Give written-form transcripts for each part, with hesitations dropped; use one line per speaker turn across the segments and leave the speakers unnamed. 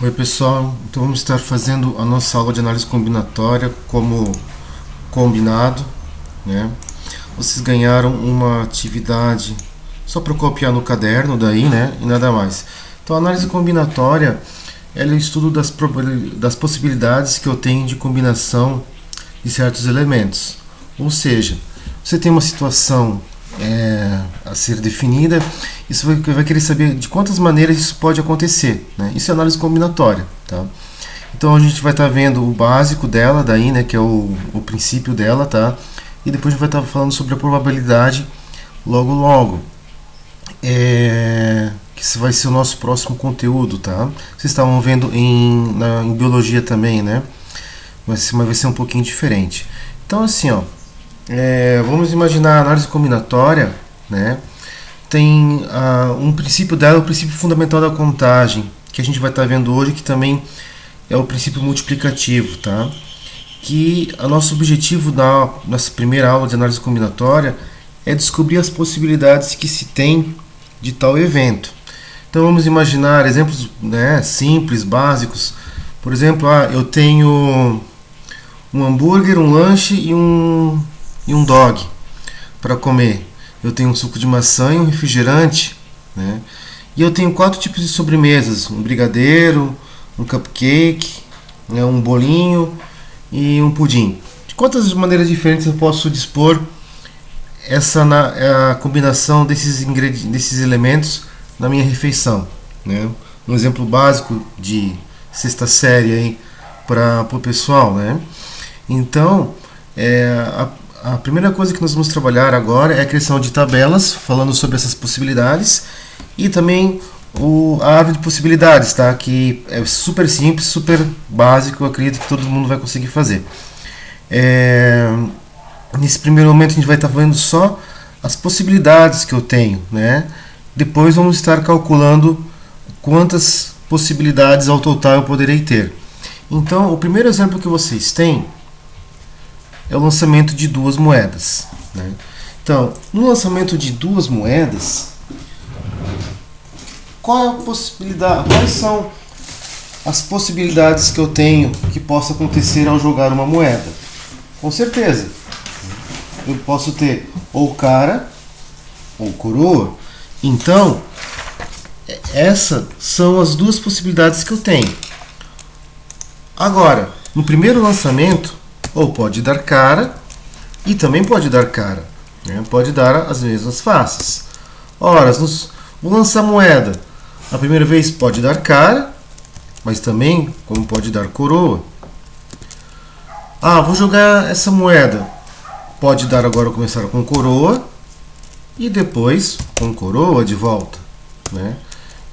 Oi pessoal, então vamos estar fazendo a nossa aula de análise combinatória como combinado, né? Vocês ganharam uma atividade só para copiar no caderno daí, né? E nada mais. Então a análise combinatória é o estudo das possibilidades que eu tenho de combinação de certos elementos. Ou seja, você tem uma situação a ser definida, isso vai querer saber de quantas maneiras isso pode acontecer, né? Isso é análise combinatória, tá? Então a gente vai estar vendo o básico dela daí, né, que é o princípio dela, tá? E depois a gente vai estar falando sobre a probabilidade logo, que isso vai ser o nosso próximo conteúdo, tá? Vocês estavam vendo em biologia também, né? Mas vai ser um pouquinho diferente. Então assim, ó, vamos imaginar a análise combinatória, né? Tem um princípio dela, o princípio fundamental da contagem, que a gente vai estar vendo hoje, que também é o princípio multiplicativo, tá? Que o nosso objetivo da nossa primeira aula de análise combinatória é descobrir as possibilidades que se tem de tal evento. Então vamos imaginar exemplos, né, simples, básicos. Por exemplo, eu tenho um hambúrguer, um lanche e um dog para comer. Eu tenho um suco de maçã e um refrigerante, né? E eu tenho 4 tipos de sobremesas: um brigadeiro, um cupcake, né, um bolinho e um pudim. De quantas maneiras diferentes eu posso dispor a combinação desses elementos na minha refeição, né? Um exemplo básico de sexta série aí para o pessoal, né? Então, a primeira coisa que nós vamos trabalhar agora é a criação de tabelas falando sobre essas possibilidades e também a árvore de possibilidades, tá? Que é super simples, super básico, eu acredito que todo mundo vai conseguir fazer. Nesse primeiro momento a gente vai estar vendo só as possibilidades que eu tenho, né? Depois vamos estar calculando quantas possibilidades ao total eu poderei ter. Então, o primeiro exemplo que vocês têm é o lançamento de 2 moedas, né? Então, no lançamento de 2 moedas, qual é a possibilidade? Quais são as possibilidades que eu tenho que possa acontecer ao jogar uma moeda? Com certeza, eu posso ter ou cara ou coroa. Então, essas são as 2 possibilidades que eu tenho. Agora, no primeiro lançamento, ou pode dar cara e também pode dar cara, né? Pode dar as mesmas faces. Ora, vou lançar moeda. A primeira vez pode dar cara, mas também como pode dar coroa. Vou jogar essa moeda. Pode dar agora começar com coroa e depois com coroa de volta, né?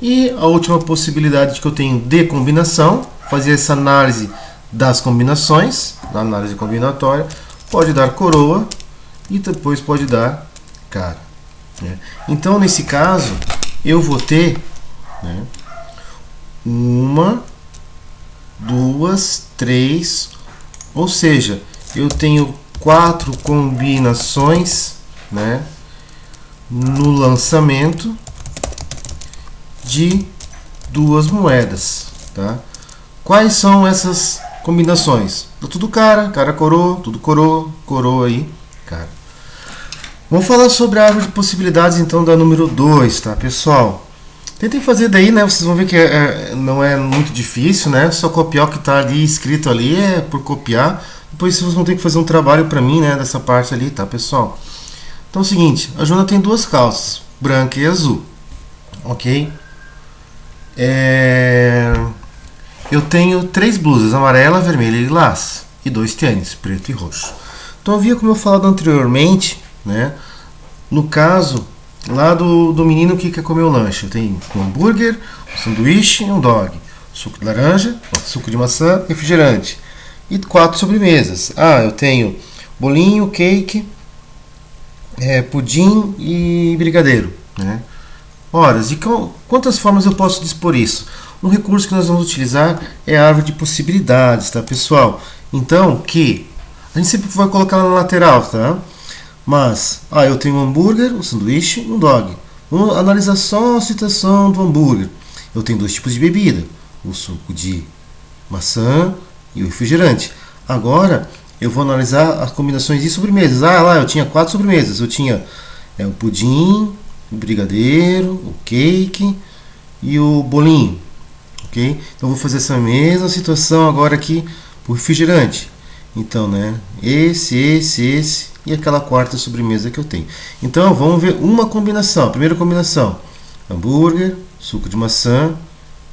E a última possibilidade que eu tenho de combinação, fazer essa análise das combinações, na análise combinatória, pode dar coroa e depois pode dar cara, né? Então, nesse caso, eu vou ter, né, 1, 2, 3, ou seja, eu tenho 4 combinações, né, no lançamento de 2 moedas, tá? Quais são essas combinações? Tudo cara, cara coroa, tudo coroa, coroa aí, cara. Vamos falar sobre a árvore de possibilidades então da número 2, tá, pessoal? Tentem fazer daí, né? Vocês vão ver que não é muito difícil, né? Só copiar o que está ali escrito ali, é por copiar. Depois vocês vão ter que fazer um trabalho para mim, né? Dessa parte ali, tá, pessoal? Então é o seguinte, a Joana tem 2 calças, branca e azul, ok? Eu tenho 3 blusas, amarela, vermelha e lilás, e 2 tênis, preto e roxo. Então havia, como eu falado anteriormente, né? No caso lá do menino que quer comer o lanche, eu tenho um hambúrguer, um sanduíche e um dog, suco de laranja, suco de maçã, refrigerante e 4 sobremesas. Eu tenho bolinho, cake, pudim e brigadeiro, né? Ora, de quantas formas eu posso dispor isso? Um recurso que nós vamos utilizar é a árvore de possibilidades, tá, pessoal? Então, a gente sempre vai colocar na lateral, tá? Mas, eu tenho um hambúrguer, um sanduíche e um dog. Vamos analisar só a situação do hambúrguer. Eu tenho 2 tipos de bebida, o suco de maçã e o refrigerante. Agora eu vou analisar as combinações de sobremesas. Ah, lá eu tinha 4 sobremesas. Eu tinha o pudim, o brigadeiro, o cake e o bolinho. Ok? Então eu vou fazer essa mesma situação agora aqui para o refrigerante. Então, né? Esse e aquela quarta sobremesa que eu tenho. Então vamos ver uma combinação. Primeira combinação: hambúrguer, suco de maçã,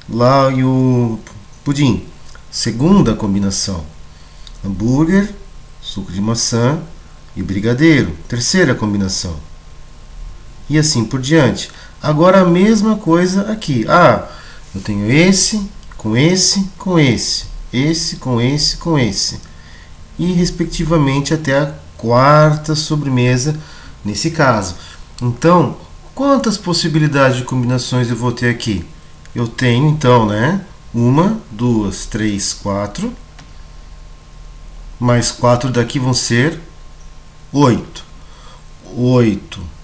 lá e o pudim. Segunda combinação: hambúrguer, suco de maçã e brigadeiro. Terceira combinação. E assim por diante. Agora a mesma coisa aqui. Ah, eu tenho esse, com esse, com esse. Esse, com esse, com esse. E respectivamente até a quarta sobremesa nesse caso. Então, quantas possibilidades de combinações eu vou ter aqui? Eu tenho então, né? 1, 2, 3, 4. Mais 4 daqui vão ser 8. 8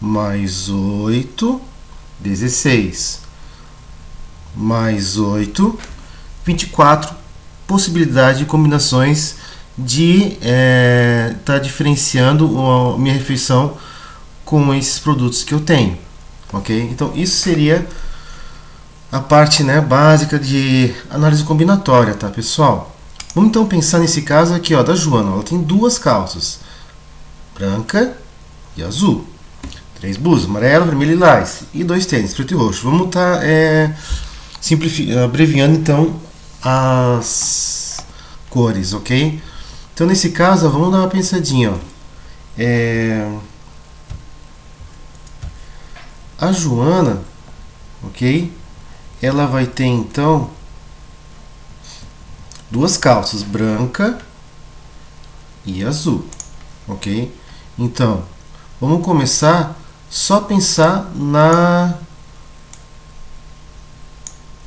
mais 8, 16. Mais 8, 24 possibilidades de combinações de estar diferenciando a minha refeição com esses produtos que eu tenho. Ok? Então, isso seria a parte, né, básica de análise combinatória, tá, pessoal? Vamos então pensar nesse caso aqui, ó, da Joana. Ela tem 2 calças, branca e azul. 3 blusas, amarelo, vermelho e lilás. E 2 tênis, preto e roxo. Vamos estar abreviando então as cores, ok? Então nesse caso, ó, vamos dar uma pensadinha. Ó. A Joana, ok? Ela vai ter então 2 calças, branca e azul, ok? Então, vamos começar só pensar na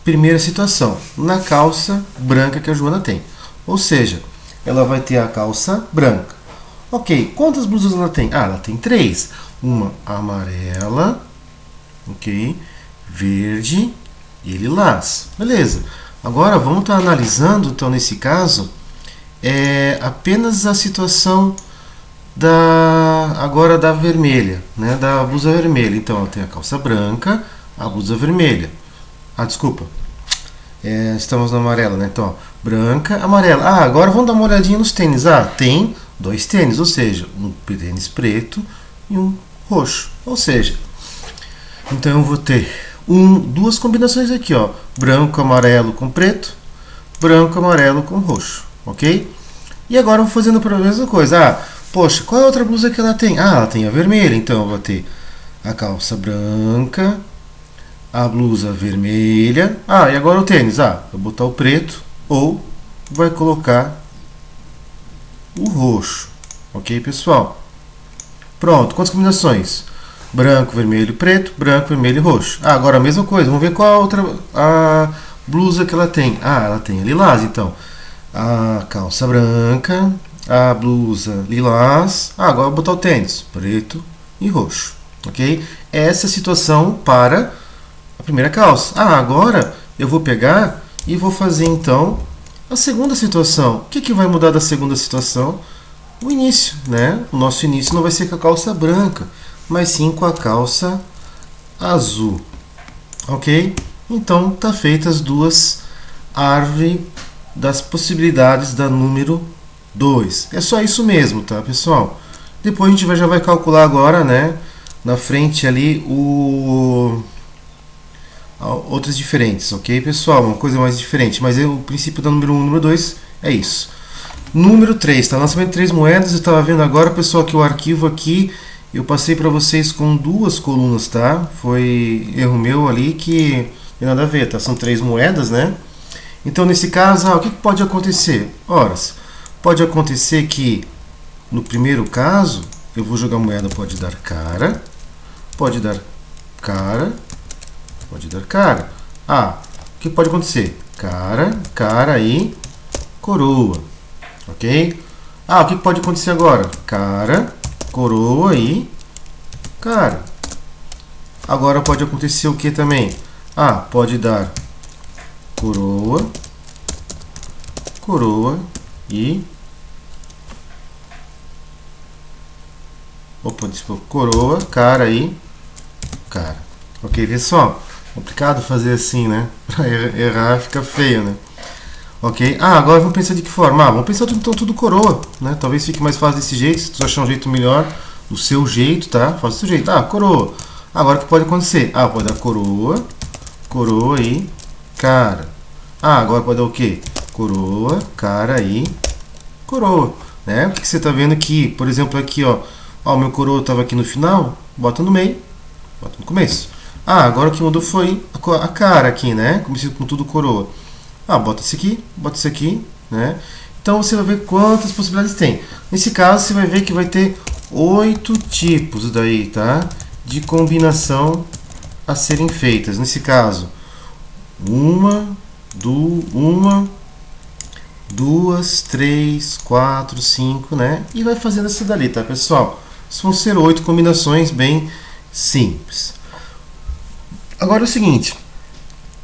primeira situação, na calça branca que a Joana tem. Ou seja, ela vai ter a calça branca. Ok, quantas blusas ela tem? Ah, ela tem 3. Uma amarela, ok, verde e lilás. Beleza. Agora vamos estar analisando, então, nesse caso, apenas a situação agora da vermelha, né, da blusa vermelha. Então, eu tenho a calça branca, a blusa vermelha. Ah, desculpa. Estamos na amarela, né? Então, ó, branca, amarela. Ah, agora vamos dar uma olhadinha nos tênis. Ah, tem 2 tênis, ou seja, um tênis preto e um roxo. Ou seja, então eu vou ter 2 combinações aqui, ó, branco, amarelo com preto, branco, amarelo com roxo, ok? E agora eu vou fazendo a mesma coisa. Ah, poxa, qual é a outra blusa que ela tem? Ah, ela tem a vermelha, então eu vou ter a calça branca, a blusa vermelha. Ah, e agora o tênis? Ah, vou botar o preto ou vai colocar o roxo, ok, pessoal? Pronto, quantas combinações? Branco, vermelho, preto, branco, vermelho e roxo. Ah, agora a mesma coisa. Vamos ver qual a outra blusa que ela tem. Ah, ela tem a lilás, então. A calça branca, a blusa lilás. Ah, agora eu vou botar o tênis. Preto e roxo. Ok? Essa é a situação para a primeira calça. Ah, agora eu vou pegar e vou fazer então a segunda situação. O que vai mudar da segunda situação? O início, né? O nosso início não vai ser com a calça branca, mas sim com a calça azul, ok? Então, tá feitas as 2 árvores das possibilidades da número 2. É só isso mesmo, tá, pessoal? Depois a gente já vai calcular agora, né, na frente ali, outras diferentes, ok, pessoal? Uma coisa mais diferente, mas o princípio da número 1 e número 2 é isso. Número 3, tá? Lançamento de 3 moedas. Eu estava vendo agora, pessoal, que o arquivo aqui eu passei para vocês com 2 colunas, tá? Foi erro meu ali que tem nada a ver, tá? São 3 moedas, né? Então, nesse caso, o que pode acontecer? Ora, pode acontecer que no primeiro caso, eu vou jogar moeda, pode dar cara, pode dar cara, pode dar cara. Ah, o que pode acontecer? Cara, cara e coroa. Ok? Ah, o que pode acontecer agora? Cara, coroa e cara. Agora pode acontecer o que também? Ah, pode dar coroa, coroa e... Opa, desculpa, coroa, cara e cara. Ok, pessoal? Complicado fazer assim, né? Pra errar fica feio, né? Ok? Agora vamos pensar de que forma? Vamos pensar então tudo coroa, né? Talvez fique mais fácil desse jeito, se tu achar um jeito melhor, do seu jeito, tá? Faz do seu jeito. Coroa. Agora o que pode acontecer? Pode dar coroa, coroa e cara. Agora pode dar o quê? Coroa, cara e coroa, né? Porque você tá vendo que, por exemplo, aqui, ó, o meu coroa estava aqui no final, bota no meio, bota no começo. Agora o que mudou foi a cara aqui, né? Comecei com tudo coroa. Bota esse aqui, né? Então você vai ver quantas possibilidades tem. Nesse caso, você vai ver que vai ter 8 tipos daí, tá? De combinação a serem feitas. Nesse caso, uma, duas, 3, 4, 5, né? E vai fazendo essa dali, tá, pessoal? Vão ser 8 combinações bem simples. Agora é o seguinte,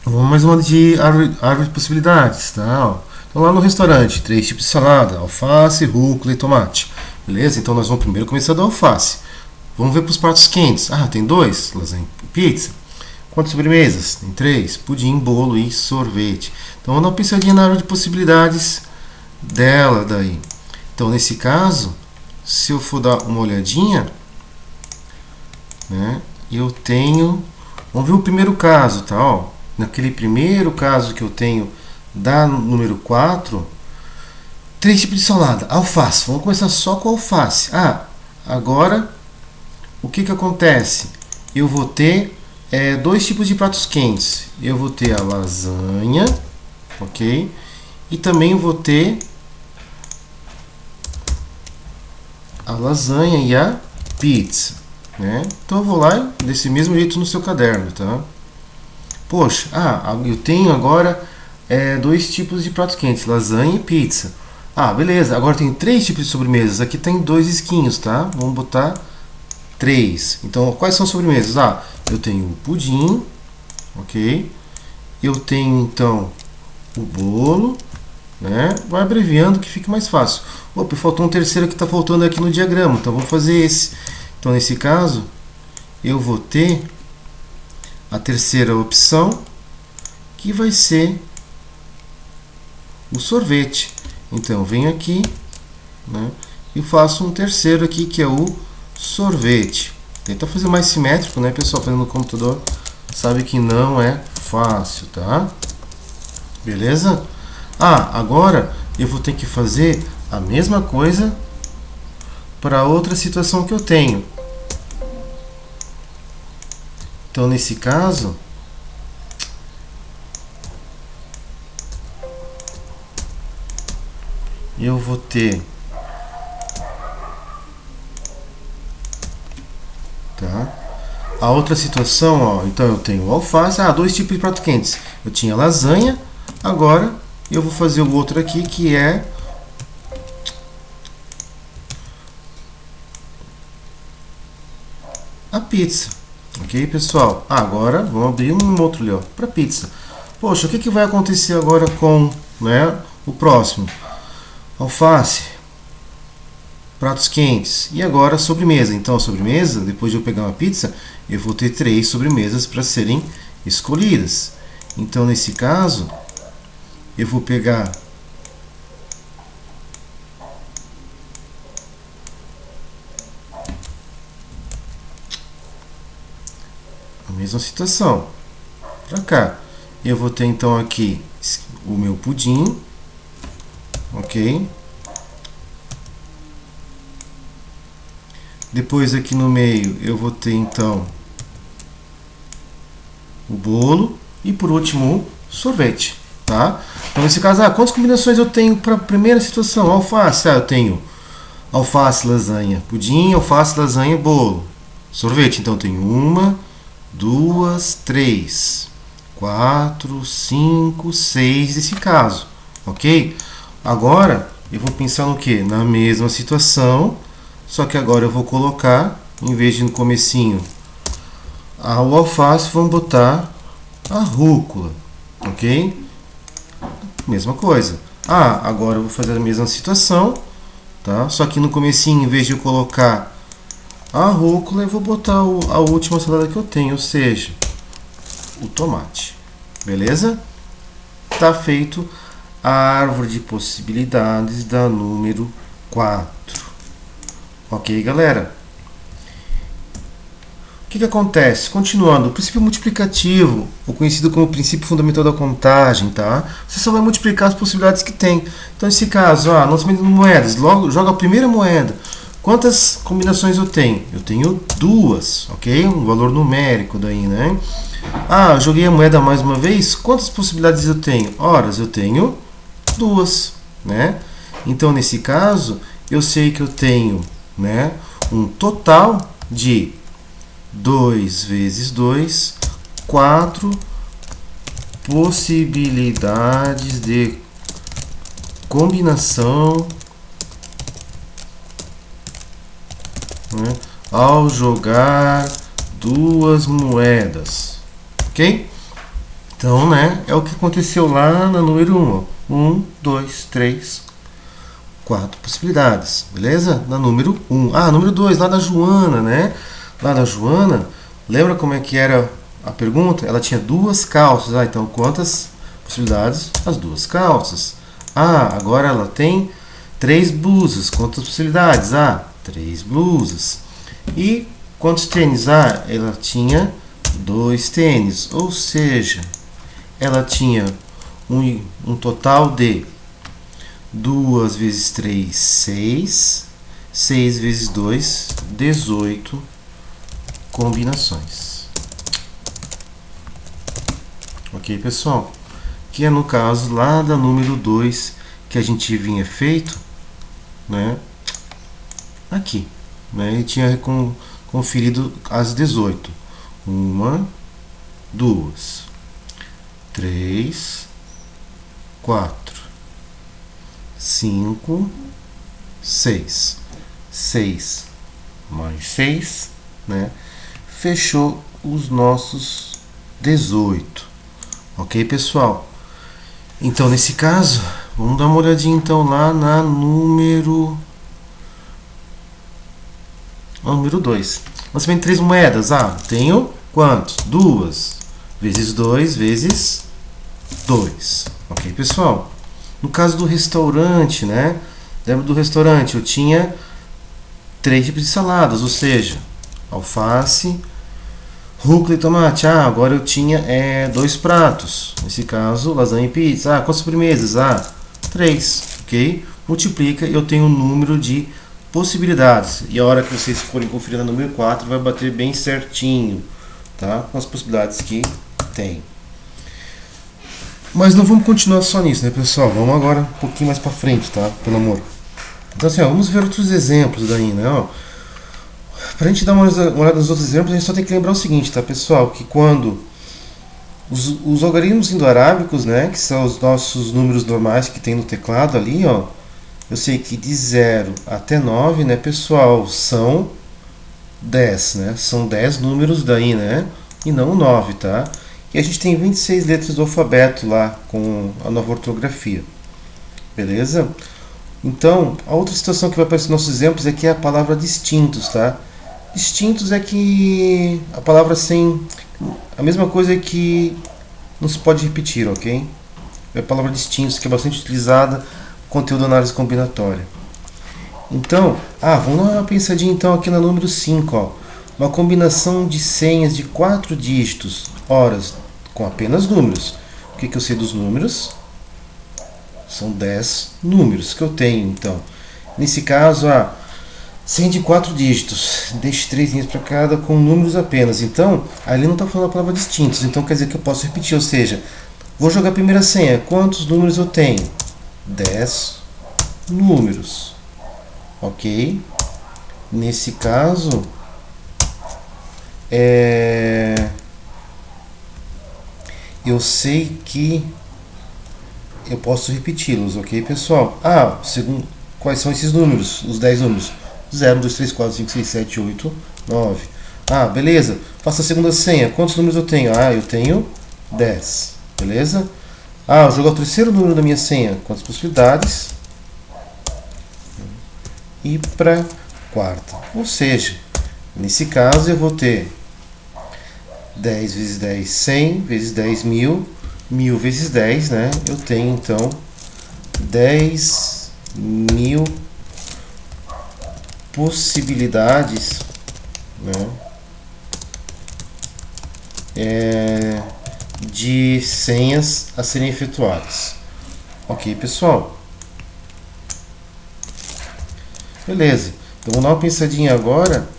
vamos mais uma de árvore de possibilidades, tá? Então lá no restaurante, 3 tipos de salada, alface, rúcula e tomate. Beleza? Então nós vamos primeiro começar da alface. Vamos ver para os pratos quentes. Tem 2, lasanha e pizza. Quantas sobremesas? Tem 3, pudim, bolo e sorvete. Então vamos dar uma pensadinha na árvore de possibilidades dela daí. Então nesse caso, se eu for dar uma olhadinha, né, eu tenho... Vamos ver o primeiro caso, tá? Naquele primeiro caso que eu tenho da número 4, 3 tipos de salada. Alface. Vamos começar só com alface. Agora, o que acontece? Eu vou ter 2 tipos de pratos quentes. Eu vou ter a lasanha, ok? E também vou ter a lasanha e a pizza, né? Então eu vou lá desse mesmo jeito no seu caderno, tá? Poxa, eu tenho agora 2 tipos de pratos quentes, lasanha e pizza. Beleza, agora tem 3 tipos de sobremesas. Aqui tem 2 esquinhos, tá? Vamos botar 3. Então, quais são as sobremesas? Eu tenho o pudim, ok? Eu tenho, então, o bolo, né? Vai abreviando que fica mais fácil. Opa, faltou um terceiro que está faltando aqui no diagrama, então vamos fazer esse. Então, nesse caso, eu vou ter a terceira opção, que vai ser o sorvete. Então, eu venho aqui, né, e faço um terceiro aqui, que é o sorvete. Tenta fazer mais simétrico, né, pessoal? Fazendo no computador, sabe que não é fácil, tá? Beleza? Agora eu vou ter que fazer a mesma coisa para outra situação que eu tenho. Então, nesse caso, eu vou ter, tá? A outra situação, então eu tenho alface, 2 tipos de prato quentes. Eu tinha lasanha, agora eu vou fazer o outro aqui, que é a pizza. Ok, pessoal? Agora vamos abrir um outro ali, para pizza. Poxa, o que vai acontecer agora com, né, o próximo? Alface, pratos quentes e agora sobremesa. Então a sobremesa, depois de eu pegar uma pizza, eu vou ter 3 sobremesas para serem escolhidas. Então nesse caso, eu vou pegar a mesma situação para cá. Eu vou ter então aqui o meu pudim, ok? Depois aqui no meio eu vou ter então o bolo e por último o sorvete, tá? Então nesse caso, quantas combinações eu tenho para a primeira situação? Alface, eu tenho alface, lasanha, pudim, alface, lasanha, bolo, sorvete. Então eu tenho 1, 2, 3, 4, 5, 6 nesse caso, ok? Agora eu vou pensar no que? Na mesma situação, só que agora eu vou colocar, em vez de no comecinho o alface, vamos botar a rúcula, ok? mesma coisa. Ah, agora eu vou fazer a mesma situação, tá? Só que no comecinho, em vez de eu colocar a rúcula, eu vou botar a última salada que eu tenho, ou seja, o tomate. Beleza? Tá feito a árvore de possibilidades da número 4. Ok, galera? O que acontece? Continuando, o princípio multiplicativo, ou conhecido como princípio fundamental da contagem, tá? Você só vai multiplicar as possibilidades que tem. Então, nesse caso, lançamento de moedas, logo joga a primeira moeda. Quantas combinações eu tenho? Eu tenho 2, ok? Um valor numérico daí, né? Eu joguei a moeda mais uma vez. Quantas possibilidades eu tenho? Horas, eu tenho 2, né? Então, nesse caso, eu sei que eu tenho, né, um total de 2 vezes 2, 4 possibilidades de combinação, né, ao jogar 2 moedas, ok? Então, né, é o que aconteceu lá na número 1, 1, 2, 3, 4 possibilidades, beleza? Na número 1. Número 2, lá da Joana, né? Lá da Joana, lembra como é que era a pergunta? Ela tinha 2 calças. Então quantas possibilidades? As 2 calças. Agora ela tem 3 blusas. Quantas possibilidades? 3 blusas. E quantos tênis? Ela tinha 2 tênis. Ou seja, ela tinha um total de 2 vezes 3, 6. 6 vezes 2, 18 combinações. Ok, pessoal? Que é no caso lá da número 2 que a gente vinha feito, né? Aqui, né? E tinha conferido as 18. 1, 2, 3, 4, 5, 6. 6 mais 6, né? Fechou os nossos 18. Ok, pessoal? Então, nesse caso, vamos dar uma olhadinha então lá na número 2. Lançamento de 3 moedas. Tenho quantos? 2 vezes 2 vezes 2. Ok, pessoal? No caso do restaurante, né? Lembra do restaurante? Eu tinha 3 tipos de saladas, ou seja, alface, rúcula e tomate. Agora eu tinha 2 pratos. Nesse caso, lasanha e pizza. Quantas sobremesas? 3, ok? Multiplica e eu tenho um número de possibilidades. E a hora que vocês forem conferir na número 4, vai bater bem certinho, tá? Com as possibilidades que tem. Mas não vamos continuar só nisso, né, pessoal? Vamos agora um pouquinho mais pra frente, tá? Pelo amor. Então, assim, vamos ver outros exemplos daí, né? Pra gente dar uma olhada nos outros exemplos, a gente só tem que lembrar o seguinte, tá, pessoal? Que quando os algarismos indo-arábicos, né, que são os nossos números normais que tem no teclado ali, eu sei que de 0 até 9, né, pessoal, são 10, né? São 10 números daí, né? E não 9, tá? E a gente tem 26 letras do alfabeto lá com a nova ortografia. Beleza? Então, a outra situação que vai aparecer nos nossos exemplos é que é a palavra distintos, tá? Distintos é que a palavra sem... A mesma coisa que não se pode repetir, ok? É a palavra distintos, que é bastante utilizada no conteúdo de análise combinatória. Então, vamos dar uma pensadinha então aqui na número 5, ó. Uma combinação de senhas de 4 dígitos, horas, com apenas números. O que eu sei dos números? São 10 números que eu tenho, então. Nesse caso, senha de 4 dígitos. Deixe 3 linhas para cada com números apenas. Então, ali não está falando a palavra distintos. Então, quer dizer que eu posso repetir. Ou seja, vou jogar a primeira senha. Quantos números eu tenho? 10 números. Ok? Nesse caso, eu sei que eu posso repeti-los, ok, pessoal? Segundo, quais são esses números? Os 10 números. 0, 1, 2, 3, 4, 5, 6, 7, 8, 9. Beleza. Faça a segunda senha. Quantos números eu tenho? Eu tenho 10. Beleza? Ah, eu jogo o terceiro número da minha senha. Quantas possibilidades? E para quarta. Ou seja, nesse caso eu vou ter 10 vezes 10, 100 vezes 10, 1000. 1000 vezes 10, né? Eu tenho então 10.000 possibilidades, né? De senhas a serem efetuadas. Ok, pessoal? Beleza. Então vamos dar uma pensadinha agora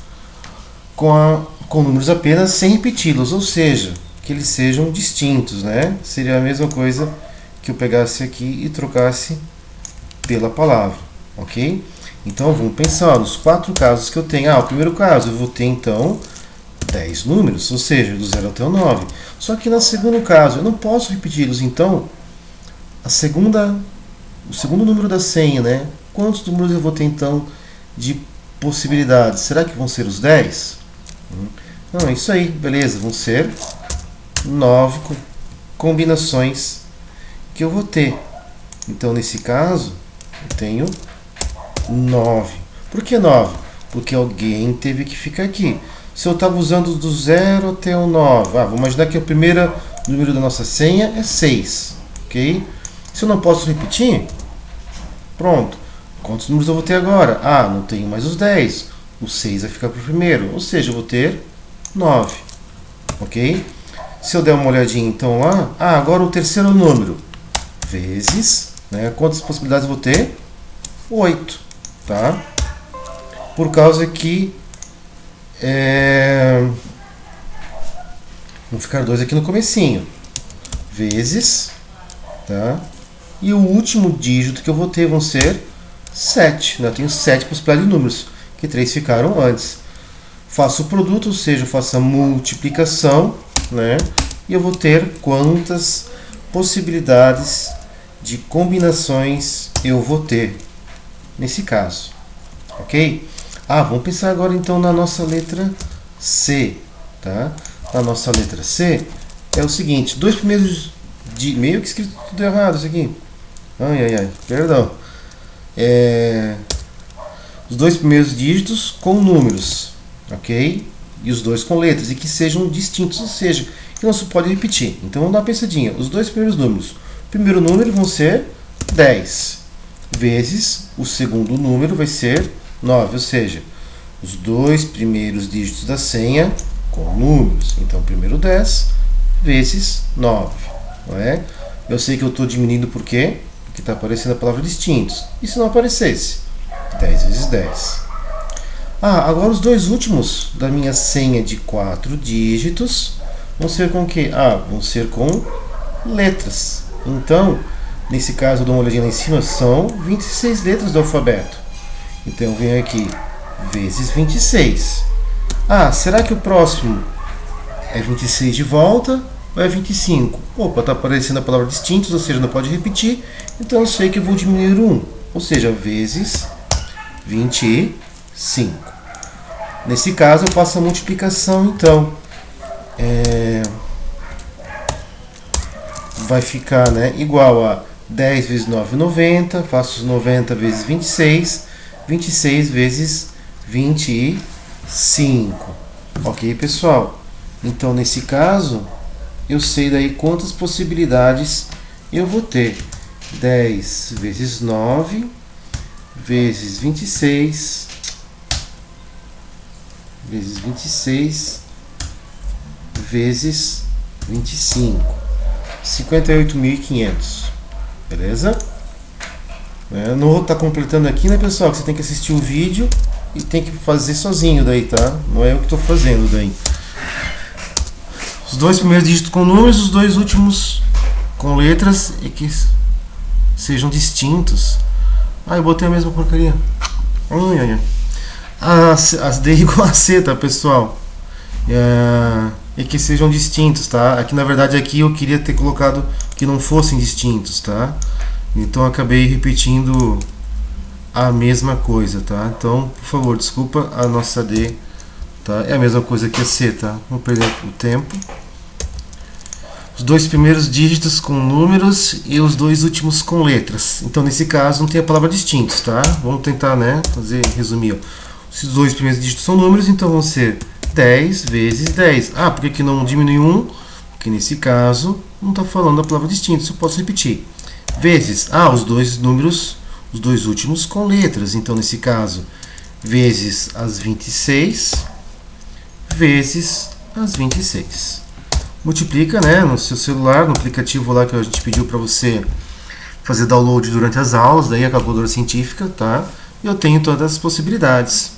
com números apenas sem repeti-los, ou seja, que eles sejam distintos, né? Seria a mesma coisa que eu pegasse aqui e trocasse pela palavra, ok? Então vamos pensar nos 4 casos que eu tenho. O primeiro caso eu vou ter então 10 números, ou seja, do 0 até o 9. Só que no segundo caso eu não posso repeti-los, então o segundo número da senha, né? Quantos números eu vou ter então de possibilidades? Será que vão ser os 10? Não, é isso aí, beleza, vão ser 9 combinações que eu vou ter. Então nesse caso eu tenho 9. Por que 9? Porque alguém teve que ficar aqui. Se eu estava usando do 0 até o 9, vamos imaginar que o primeiro número da nossa senha é 6, ok? Se eu não posso repetir, pronto. Quantos números eu vou ter agora? Não tenho mais os 10. O 6 vai ficar para o primeiro, ou seja, eu vou ter 9, ok? Se eu der uma olhadinha então lá, agora o terceiro número, vezes, né? Quantas possibilidades eu vou ter? 8, tá? Por causa que vão ficar 2 aqui no comecinho, vezes, tá? E o último dígito que eu vou ter vão ser 7, né? Eu tenho 7 possibilidades de números, que 3 ficaram antes. Faço o produto, ou seja, eu faço a multiplicação, né? E eu vou ter quantas possibilidades de combinações eu vou ter nesse caso, ok? Vamos pensar agora então na nossa letra C, tá? Na nossa letra C é o seguinte, dois primeiros meio que escrito tudo errado isso aqui. Perdão. Os dois primeiros dígitos com números, ok? E os dois com letras, e que sejam distintos, ou seja, que não se pode repetir. Então vamos dar uma pensadinha. Os dois primeiros números. O primeiro número vão ser 10, vezes o segundo número vai ser 9, ou seja, os dois primeiros dígitos da senha com números. Então, primeiro 10 vezes 9. Não é? Eu sei que eu estou diminuindo por quê? Porque está aparecendo a palavra distintos. E se não aparecesse? 10 vezes 10. Agora os dois últimos da minha senha de 4 dígitos vão ser com o quê? Vão ser com letras. Então, nesse caso, eu dou uma olhadinha lá em cima, são 26 letras do alfabeto. Então eu venho aqui, vezes 26. Será que o próximo é 26 de volta ou é 25? Opa, está aparecendo a palavra distintos, ou seja, não pode repetir. Então eu sei que eu vou diminuir 1, ou seja, vezes 25. Nesse caso eu faço a multiplicação, então vai ficar, né, igual a 10 vezes 9, 90, faço os 90 vezes 26, 26 vezes 25. Ok, pessoal? Então, nesse caso, eu sei daí quantas possibilidades eu vou ter. 10 vezes 9, vezes 26, vezes 26, vezes 25. 58.500. Beleza? Não vou estar completando aqui, né, pessoal? Que você tem que assistir o vídeo e tem que fazer sozinho daí, tá? Não é eu que estou fazendo daí. Os dois primeiros dígitos com números, os dois últimos com letras e que sejam distintos. Eu botei a mesma porcaria. As D igual a C, tá, pessoal? E que sejam distintos, tá? Aqui, na verdade, aqui eu queria ter colocado que não fossem distintos, tá? Então acabei repetindo a mesma coisa, tá? Então, por favor, desculpa a nossa D, tá? É a mesma coisa que a C, tá? Vou perder o tempo. os dois primeiros dígitos com números e os dois últimos com letras. Então, nesse caso, não tem a palavra distintos, tá? Vamos tentar, né, resumir. Ó. Se os dois primeiros dígitos são números, então vão ser 10 vezes 10. Ah, por que não diminui um? Porque nesse caso, não está falando da palavra distintos, eu posso repetir. Vezes, os dois números, os dois últimos com letras. Então, nesse caso, vezes as 26, vezes as 26. Multiplica, né, no seu celular, no aplicativo lá que a gente pediu para você fazer download durante as aulas, daí a calculadora científica, tá? E eu tenho todas as possibilidades,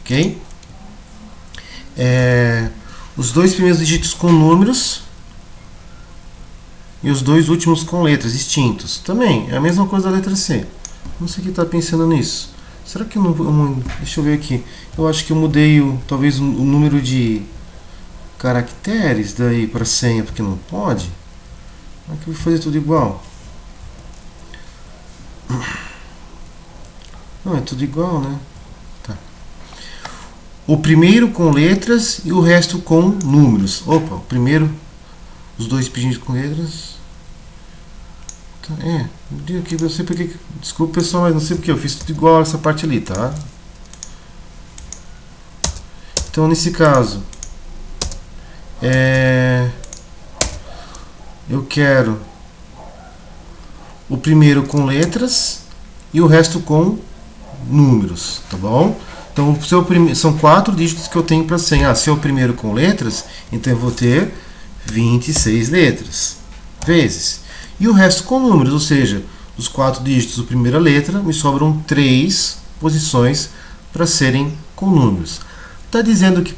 ok? Os dois primeiros dígitos com números e os dois últimos com letras distintos. Também é a mesma coisa da letra C. Não sei o que está pensando nisso. Será que eu não... Deixa eu ver aqui. Eu acho que eu mudei talvez o número de caracteres daí para senha, porque não pode. Aqui eu vou fazer tudo igual. Não, é tudo igual, né? Tá. O primeiro com letras e o resto com números. Opa, o primeiro, os dois pedindo com letras. Tá, aqui, eu sei porque. Desculpa, pessoal, mas não sei porque eu fiz tudo igual essa parte ali, tá? Então, nesse caso, eu quero o primeiro com letras e o resto com números, tá bom? Então, são 4 dígitos que eu tenho para senha. Se é o primeiro com letras, então eu vou ter 26 letras, vezes. E o resto com números, ou seja, dos 4 dígitos da primeira letra, me sobram 3 posições para serem com números. Está dizendo que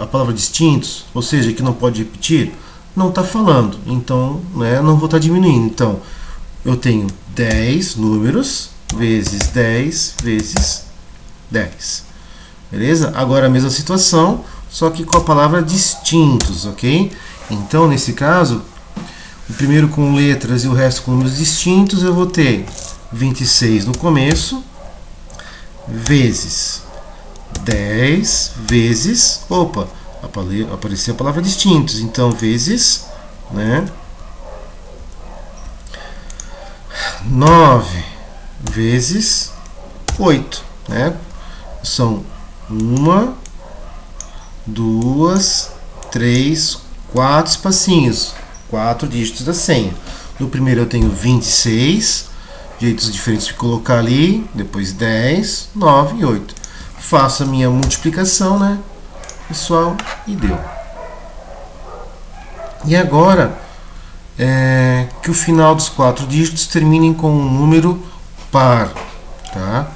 a palavra distintos, ou seja, que não pode repetir, não está falando. Então, né, não vou estar diminuindo. Então, eu tenho 10 números vezes 10 vezes 10. Beleza? Agora a mesma situação, só que com a palavra distintos, ok? Então, nesse caso, o primeiro com letras e o resto com números distintos, eu vou ter 26 no começo, vezes 10 vezes, apareceu a palavra distintos, então vezes, né, 9 vezes 8, né, são 1, 2, 3, 4 espacinhos, 4 dígitos da senha. No primeiro eu tenho 26, jeitos diferentes de colocar ali, depois 10, 9 e 8. Faço a minha multiplicação, né, pessoal, e deu. E agora, que o final dos 4 dígitos terminem com um número par, tá?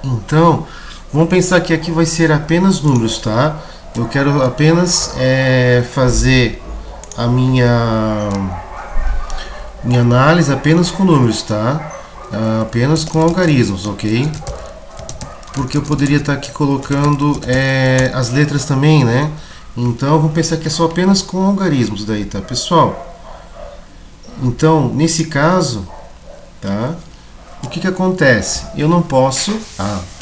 Então, vamos pensar que aqui vai ser apenas números, tá? Eu quero apenas fazer a minha análise apenas com números, tá? Apenas com algarismos, ok? Porque eu poderia estar aqui colocando as letras também, né? Então, vamos pensar que é só apenas com algarismos daí, tá, pessoal? Então, nesse caso, tá? O que acontece? Eu não posso...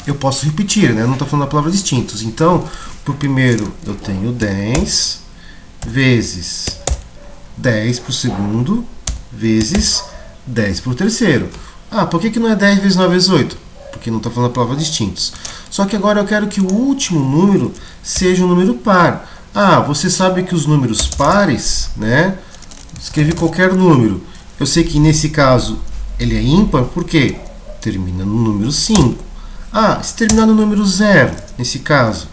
eu posso repetir, né? Eu não estou falando da palavra distintos. Então, para o primeiro, eu tenho 10 vezes 10 para o segundo, vezes 10 para o terceiro. Por que não é 10 vezes 9 vezes 8? Porque não está falando da palavra distintos. Só que agora eu quero que o último número seja um número par. Você sabe que os números pares, né? Escrevi qualquer número. Eu sei que nesse caso ele é ímpar, por quê? Termina no número 5. Se terminar no número 0, nesse caso,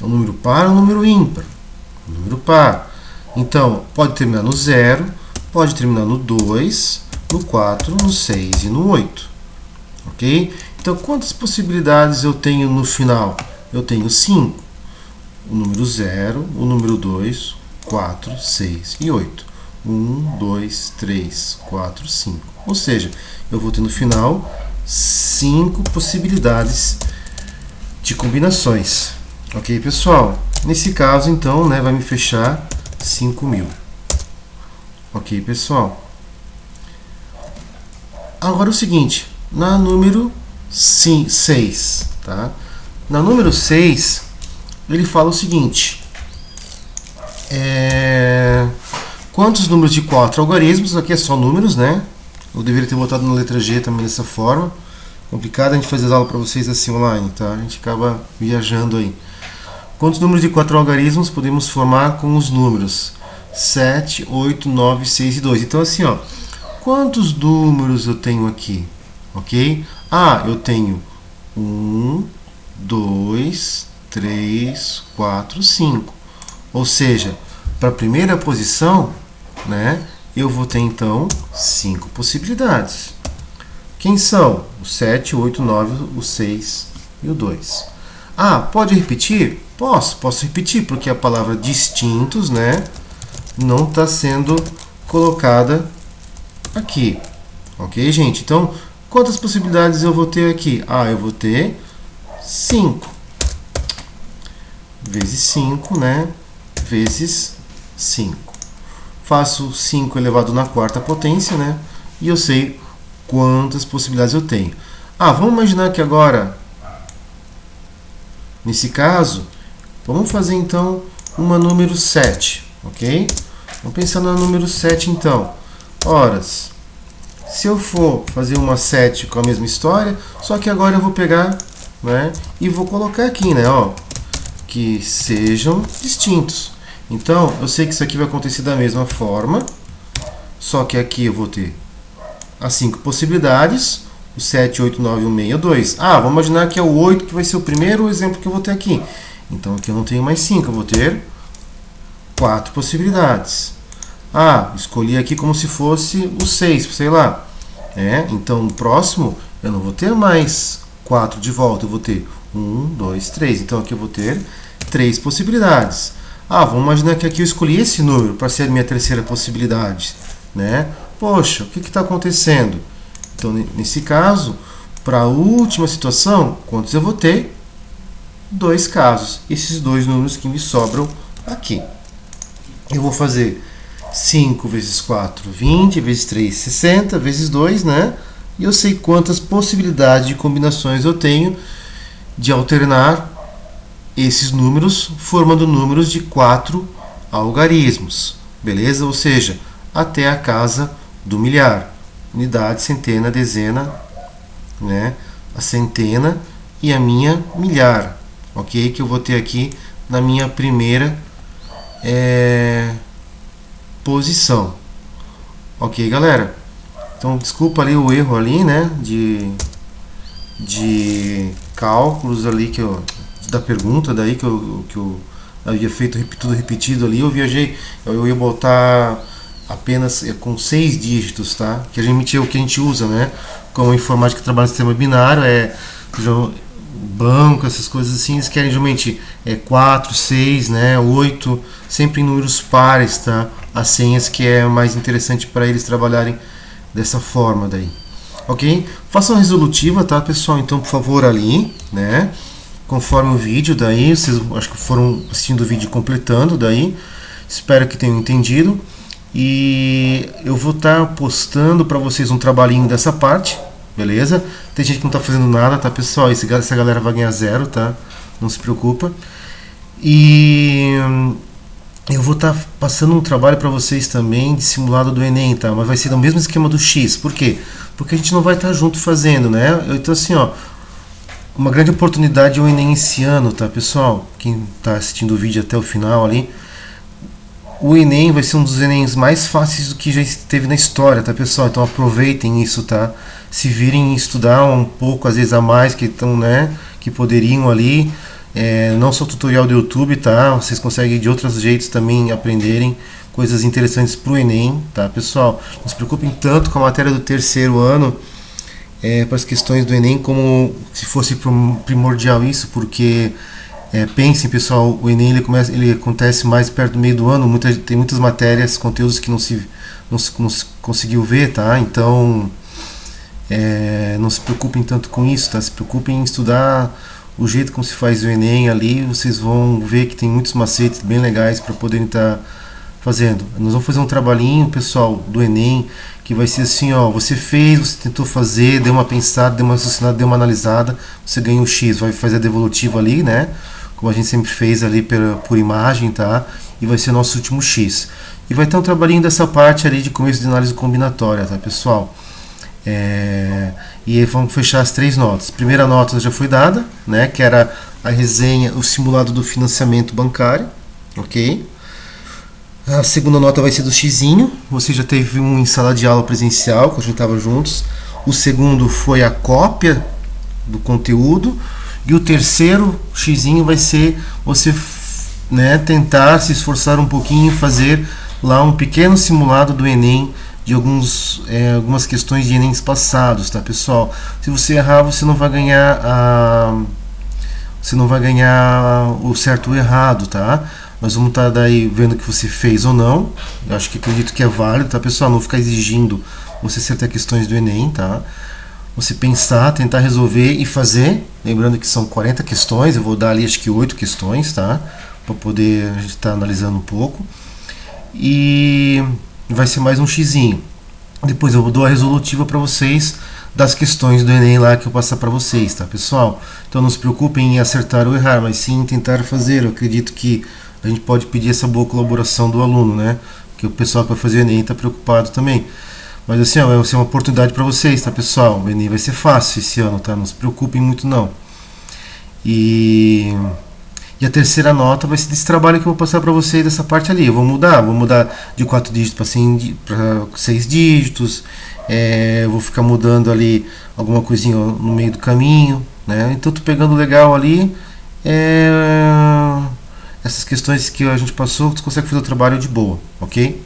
é um número par ou um número ímpar? Um número par. Então, pode terminar no 0, pode terminar no 2, no 4, no 6 e no 8. Ok? Então, quantas possibilidades eu tenho no final? Eu tenho 5. O número 0, o número 2, 4, 6 e 8. 1, 2, 3, 4, 5. Ou seja, eu vou ter no final 5 possibilidades de combinações. Ok, pessoal? Nesse caso, então, né, vai me fechar 5.000. Ok, pessoal? Agora o seguinte, na número 6, tá? Na número 6, ele fala o seguinte, Quantos números de 4 algarismos? Aqui é só números, né? Eu deveria ter botado na letra G também dessa forma. Complicado a gente fazer as aulas para vocês assim online, tá? A gente acaba viajando aí. Quantos números de 4 algarismos podemos formar com os números 7, 8, 9, 6 e 2? Então assim, ó, quantos números eu tenho aqui? Ok? Ah, eu tenho 1, 2, 3, 4, 5. Ou seja, para a primeira posição, né, eu vou ter então 5 possibilidades. Quem são? O 7, o 8, o 9, o 6 e o 2. Ah, pode repetir? Posso repetir, porque a palavra distintos, né, não está sendo colocada aqui. Ok, gente? Então, quantas possibilidades eu vou ter aqui? Ah, eu vou ter 5. Vezes 5, né? Vezes 5. Faço 5 elevado na quarta potência, né? E eu sei quantas possibilidades eu tenho. Ah, vamos imaginar que agora, nesse caso, vamos fazer então uma número 7, ok? Vamos pensar no número 7 então. Horas. Se eu for fazer uma 7 com a mesma história, só que agora eu vou pegar, né, e vou colocar aqui, né, ó, que sejam distintos. Então, eu sei que isso aqui vai acontecer da mesma forma, só que aqui eu vou ter as 5 possibilidades, o 7, 8, 9, 1, 6 e o 2. Ah, vamos imaginar que é o 8 que vai ser o primeiro exemplo que eu vou ter aqui. Então, aqui eu não tenho mais 5, eu vou ter 4 possibilidades. Ah, escolhi aqui como se fosse o 6, sei lá. Então, no próximo, eu não vou ter mais 4 de volta, eu vou ter 1, 2, 3. Então, aqui eu vou ter 3 possibilidades. Ah, vamos imaginar que aqui eu escolhi esse número para ser a minha terceira possibilidade, né? Poxa, o que está acontecendo? Então, nesse caso, para a última situação, quantos eu vou ter? 2 casos. Esses 2 números que me sobram aqui. Eu vou fazer 5 vezes 4, 20, vezes 3, 60, vezes 2, né? E eu sei quantas possibilidades de combinações eu tenho de alternar esses números, formando números de 4 algarismos. Beleza? Ou seja, até a casa do milhar. Unidade, centena, dezena, né? A centena e a minha milhar. Ok? Que eu vou ter aqui na minha primeira posição. Ok, galera? Então, desculpa ali o erro ali, né? De cálculos ali que eu, da pergunta daí que eu havia feito tudo repetido ali. Eu viajei, eu ia botar apenas com 6 dígitos, tá? Que a gente é o que a gente usa, né? Como informática que trabalha no sistema binário, banco, essas coisas assim, eles querem geralmente 4, 6, né, 8, sempre em números pares, tá? As senhas que é mais interessante para eles trabalharem dessa forma daí. Ok? Façam resolutiva, tá, pessoal? Então, por favor, ali, né? Conforme o vídeo daí, vocês acho que foram assistindo o vídeo completando daí. Espero que tenham entendido. E eu vou estar postando para vocês um trabalhinho dessa parte, beleza? Tem gente que não está fazendo nada, tá, pessoal? Essa galera vai ganhar 0, tá? Não se preocupa. E eu vou estar passando um trabalho para vocês também de simulado do Enem, tá? Mas vai ser no mesmo esquema do X. Por quê? Porque a gente não vai estar junto fazendo, né? Então, assim, ó, uma grande oportunidade é o Enem esse ano, tá, pessoal? Quem está assistindo o vídeo até o final ali. O Enem vai ser um dos Enems mais fáceis do que já esteve na história, tá, pessoal? Então aproveitem isso, tá? Se virem estudar um pouco, às vezes a mais, que estão, né? Que poderiam ali. Não só tutorial do YouTube, tá? Vocês conseguem de outros jeitos também aprenderem coisas interessantes para o Enem, tá, pessoal? Não se preocupem tanto com a matéria do terceiro ano para as questões do Enem como se fosse primordial isso, porque pensem, pessoal, o Enem ele acontece mais perto do meio do ano, tem muitas matérias, conteúdos que não se conseguiu ver, tá? Então não se preocupem tanto com isso, tá? Se preocupem em estudar o jeito como se faz o Enem ali, vocês vão ver que tem muitos macetes bem legais para poderem estar fazendo. Nós vamos fazer um trabalhinho, pessoal, do Enem, que vai ser assim, ó, você fez, você tentou fazer, deu uma pensada, deu uma raciocinada, deu uma analisada, você ganha um X, vai fazer a devolutiva ali, né? Como a gente sempre fez ali por imagem, tá? E vai ser nosso último X. e vai ter um trabalhinho dessa parte ali de começo de análise combinatória, tá, pessoal? E aí vamos fechar as 3 notas. A primeira nota já foi dada, né, que era a resenha, o simulado do financiamento bancário, ok? A segunda nota vai ser do xizinho. Você já teve em sala de aula presencial, que a gente estava juntos. O segundo foi a cópia do conteúdo. E o terceiro xizinho vai ser você, né, tentar se esforçar um pouquinho e fazer lá um pequeno simulado do Enem de algumas questões de Enems passados, tá, pessoal? Se você errar, você não vai ganhar o certo ou o errado, tá? Nós vamos estar daí vendo o que você fez ou não. Eu acredito que é válido, tá, pessoal? Não ficar exigindo você acertar questões do Enem, tá? Você pensar, tentar resolver e fazer. Lembrando que são 40 questões, eu vou dar ali acho que 8 questões, tá? Para poder a gente estar analisando um pouco. E vai ser mais um xizinho. Depois eu dou a resolutiva para vocês das questões do Enem lá que eu passar para vocês, tá, pessoal? Então não se preocupem em acertar ou errar, mas sim em tentar fazer. Eu acredito que a gente pode pedir essa boa colaboração do aluno, né? Que o pessoal que vai fazer o Enem está preocupado também. Mas assim, vai ser uma oportunidade para vocês, tá, pessoal? O Enem vai ser fácil esse ano, tá? Não se preocupem muito, não. E a terceira nota vai ser desse trabalho que eu vou passar para vocês dessa parte ali. Eu vou mudar de 4 dígitos para 6 dígitos. Eu vou ficar mudando ali alguma coisinha no meio do caminho, né? Então tô pegando legal ali. Essas questões que a gente passou, você consegue fazer o trabalho de boa, ok?